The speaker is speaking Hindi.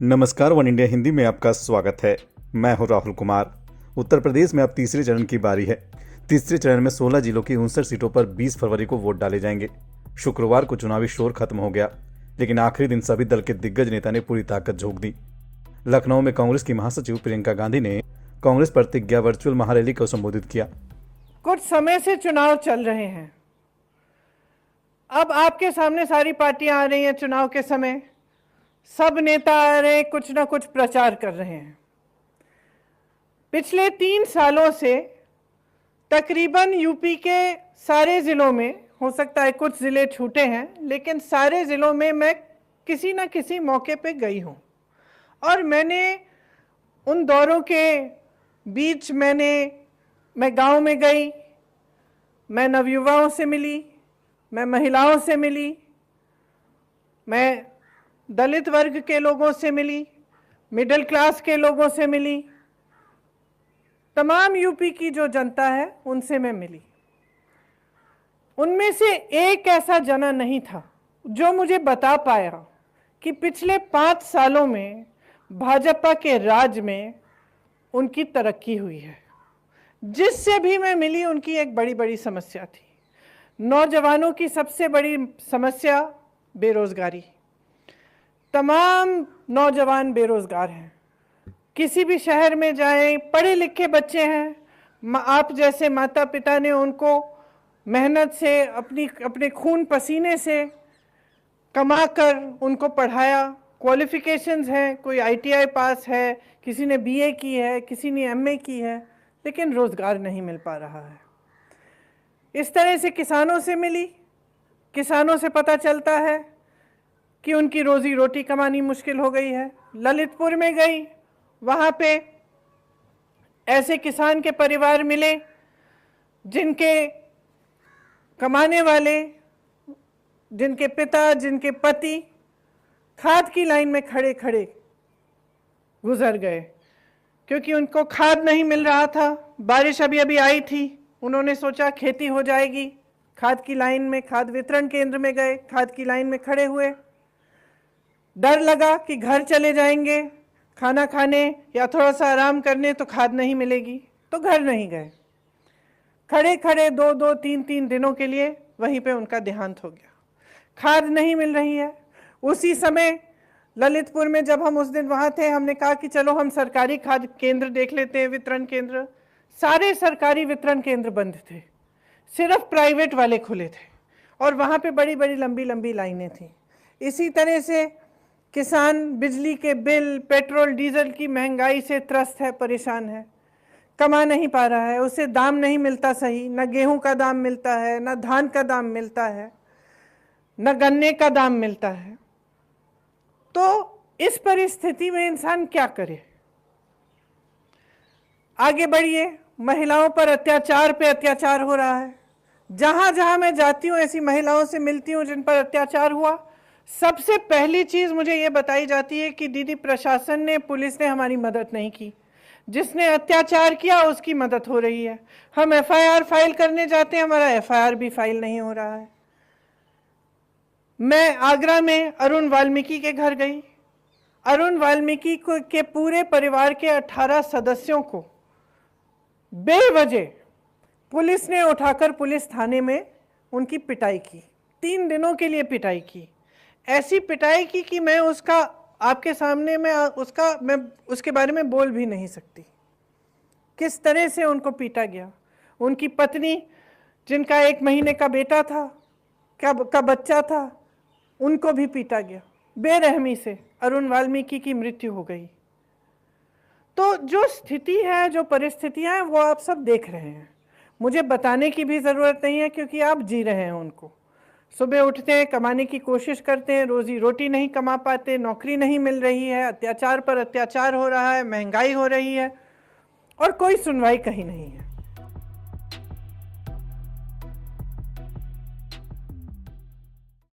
नमस्कार, वन इंडिया हिंदी में आपका स्वागत है। मैं हूं राहुल कुमार। उत्तर प्रदेश में अब तीसरे चरण की बारी है। तीसरे चरण में 16 जिलों की 59 सीटों पर 20 फरवरी को वोट डाले जाएंगे। शुक्रवार को चुनावी शोर खत्म हो गया, लेकिन आखिरी दिन सभी दल के दिग्गज नेता ने पूरी ताकत झोंक दी। लखनऊ में कांग्रेस की महासचिव प्रियंका गांधी ने कांग्रेस प्रतिज्ञा वर्चुअल महारैली को संबोधित किया। कुछ समय से चुनाव चल रहे हैं। अब आपके सामने सारी पार्टियां आ रही हैं। चुनाव के समय सब नेता आ रहे हैं, कुछ ना कुछ प्रचार कर रहे हैं। पिछले 3 सालों से तकरीबन यूपी के सारे जिलों में, हो सकता है कुछ जिले छूटे हैं, लेकिन सारे जिलों में मैं किसी ना किसी मौके पे गई हूं। और मैंने उन दौरों के बीच मैं गांव में गई, मैं नवयुवाओं से मिली, मैं महिलाओं से मिली, मैं दलित वर्ग के लोगों से मिली, मिडिल क्लास के लोगों से मिली, तमाम यूपी की जो जनता है उनसे मैं मिली। उनमें से एक ऐसा जना नहीं था जो मुझे बता पाया कि पिछले 5 सालों में भाजपा के राज में उनकी तरक्की हुई है। जिससे भी मैं मिली उनकी एक बड़ी बड़ी समस्या थी। नौजवानों की सबसे बड़ी समस्या बेरोजगारी। तमाम नौजवान बेरोजगार हैं। किसी भी शहर में जाएं, पढ़े लिखे बच्चे हैं, आप जैसे माता पिता ने उनको मेहनत से अपने खून पसीने से कमाकर उनको पढ़ाया। क्वालिफिकेशंस हैं, कोई आईटीआई पास है, किसी ने बीए की है, किसी ने एमए की है, लेकिन रोजगार नहीं मिल पा रहा है। इस तरह से किसानों से मिली। किसानों से पता चलता है कि उनकी रोजी रोटी कमानी मुश्किल हो गई है। ललितपुर में गई, वहाँ पे ऐसे किसान के परिवार मिले जिनके कमाने वाले, जिनके पिता, जिनके पति खाद की लाइन में खड़े खड़े गुजर गए क्योंकि उनको खाद नहीं मिल रहा था। बारिश अभी अभी आई थी, उन्होंने सोचा खेती हो जाएगी। खाद की लाइन में, खाद वितरण केंद्र में गए, खाद की लाइन में खड़े हुए। डर लगा कि घर चले जाएंगे खाना खाने या थोड़ा सा आराम करने तो खाद नहीं मिलेगी, तो घर नहीं गए। खड़े खड़े 2-2, 3-3 दिनों के लिए वहीं पे उनका देहांत हो गया। खाद नहीं मिल रही है। उसी समय ललितपुर में जब हम उस दिन वहाँ थे, हमने कहा कि चलो हम सरकारी खाद केंद्र देख लेते हैं, वितरण केंद्र। सारे सरकारी वितरण केंद्र बंद थे, सिर्फ प्राइवेट वाले खुले थे और वहाँ पे बड़ी बड़ी लंबी लंबी लाइनें थी। इसी तरह से किसान बिजली के बिल, पेट्रोल डीजल की महंगाई से त्रस्त है, परेशान है, कमा नहीं पा रहा है, उसे दाम नहीं मिलता सही। न गेहूं का दाम मिलता है, न धान का दाम मिलता है, न गन्ने का दाम मिलता है। तो इस परिस्थिति में इंसान क्या करे? आगे बढ़िए। महिलाओं पर अत्याचार पे अत्याचार हो रहा है। जहां जहां मैं जाती हूँ, ऐसी महिलाओं से मिलती हूँ जिन पर अत्याचार हुआ, सबसे पहली चीज मुझे ये बताई जाती है कि दीदी प्रशासन ने, पुलिस ने हमारी मदद नहीं की। जिसने अत्याचार किया उसकी मदद हो रही है। हम एफआईआर फाइल करने जाते हैं, हमारा एफआईआर भी फाइल नहीं हो रहा है। मैं आगरा में अरुण वाल्मीकि के घर गई। अरुण वाल्मीकि के पूरे परिवार के 18 सदस्यों को बेवजह पुलिस ने उठाकर पुलिस थाने में उनकी पिटाई की। 3 दिनों के लिए पिटाई की। ऐसी पिटाई की कि मैं उसका आपके सामने मैं उसके बारे में बोल भी नहीं सकती। किस तरह से उनको पीटा गया। उनकी पत्नी, जिनका 1 महीने का बेटा था, का बच्चा था, उनको भी पीटा गया बेरहमी से। अरुण वाल्मीकि की मृत्यु हो गई। तो जो स्थिति है, जो परिस्थितियां हैं, वो आप सब देख रहे हैं। मुझे बताने की भी ज़रूरत नहीं है क्योंकि आप जी रहे हैं उनको। सुबह उठते हैं, कमाने की कोशिश करते हैं, रोजी रोटी नहीं कमा पाते, नौकरी नहीं मिल रही है, अत्याचार पर अत्याचार हो रहा है, महंगाई हो रही है और कोई सुनवाई कहीं नहीं है।